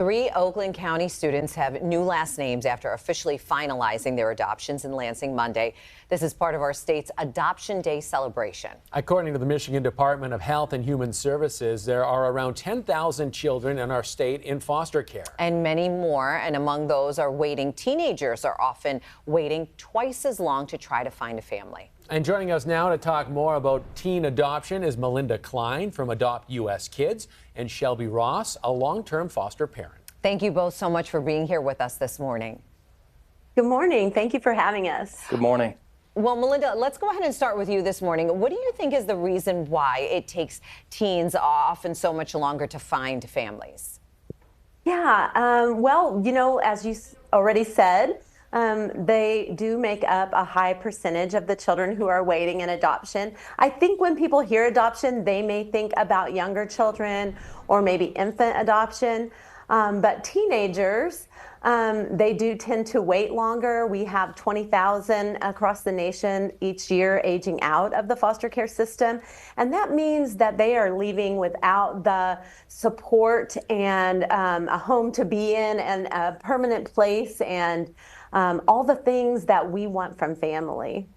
Three Oakland County students have new last names after officially finalizing their adoptions in Lansing Monday. This is part of our state's Adoption Day celebration. According to the Michigan Department of Health and Human Services, there are around 10,000 children in our state in foster care. And many more, and among those are waiting. Teenagers are often waiting twice as long to try to find a family. And joining us now to talk more about teen adoption is Melinda Klein from AdoptUSKids and Shelby Ross, a long-term foster parent. Thank you both so much for being here with us this morning. Good morning. Thank you for having us. Good morning. Well, Melinda, let's go ahead and start with you this morning. What do you think is the reason why it takes teens often so much longer to find families? Yeah, well, as you already said, they do make up a high percentage of the children who are waiting in adoption. I think when people hear adoption, they may think about younger children or maybe infant adoption. But teenagers, they do tend to wait longer. We have 20,000 across the nation each year aging out of the foster care system. And that means that they are leaving without the support and a home to be in and a permanent place and all the things that we want from family.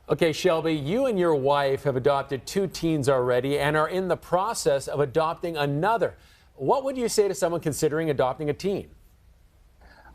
Okay, Shelby, you and your wife have adopted 2 teens already and are in the process of adopting another. What would you say to someone considering adopting a teen?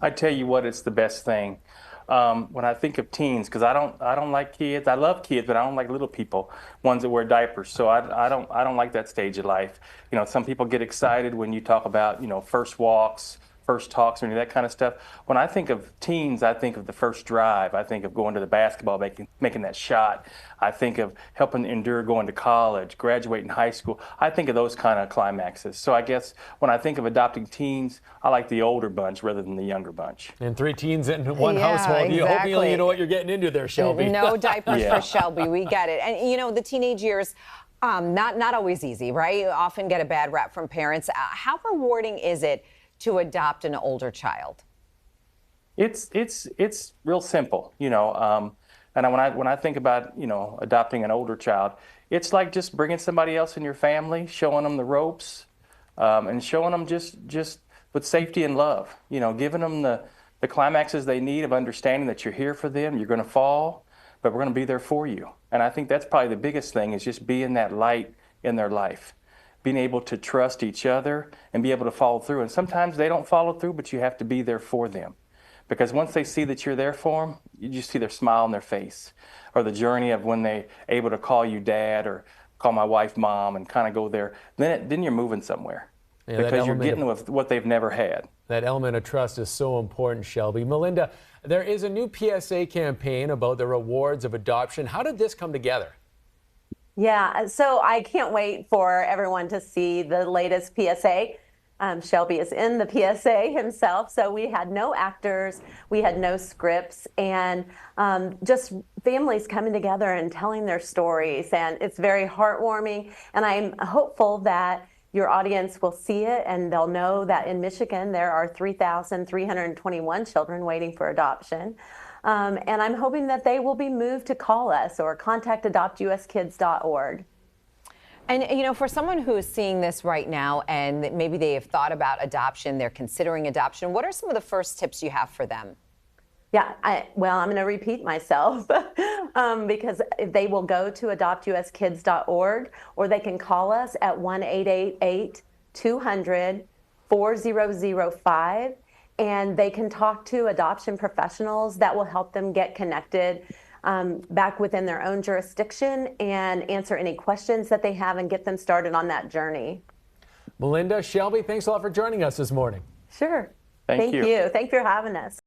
I tell you what, it's the best thing. When I think of teens, because I don't like kids. I love kids, but I don't like little people, ones that wear diapers. So I don't like that stage of life. Some people get excited when you talk about first walks, first talks, or any of that kind of stuff. When I think of teens, I think of the first drive. I think of going to the basketball, making that shot. I think of helping endure going to college, graduating high school. I think of those kind of climaxes. So I guess when I think of adopting teens, I like the older bunch rather than the younger bunch. And 3 teens in one household. Exactly. Hopefully you know what you're getting into there, Shelby. No diapers for Shelby. We get it. And the teenage years, not always easy, right? You often get a bad rap from parents. How rewarding is it to adopt an older child? It's real simple, and when I think about adopting an older child, it's like just bringing somebody else in your family, showing them the ropes, and showing them just with safety and love, giving them the climaxes they need of understanding that you're here for them. You're going to fall, but we're going to be there for you. And I think that's probably the biggest thing, is just being that light in their life. Being able to trust each other and be able to follow through. And sometimes they don't follow through, but you have to be there for them. Because once they see that you're there for them, you just see their smile on their face. Or the journey of when they're able to call you dad or call my wife mom and kind of go there. Then you're moving somewhere. Yeah, because you're getting with what they've never had. That element of trust is so important, Shelby. Melinda, there is a new PSA campaign about the rewards of adoption. How did this come together? Yeah, so I can't wait for everyone to see the latest PSA. Shelby is in the PSA himself, so we had no actors, we had no scripts, and just families coming together and telling their stories, and it's very heartwarming, and I'm hopeful that your audience will see it and they'll know that in Michigan there are 3,321 children waiting for adoption. And I'm hoping that they will be moved to call us or contact AdoptUSKids.org. And, for someone who is seeing this right now and maybe they have thought about adoption, they're considering adoption, what are some of the first tips you have for them? Yeah, well, I'm going to repeat myself because they will go to AdoptUSKids.org or they can call us at 1-888-200-4005. And they can talk to adoption professionals that will help them get connected back within their own jurisdiction and answer any questions that they have and get them started on that journey. Melinda, Shelby, thanks a lot for joining us this morning. Sure. Thank you. Thank you for having us.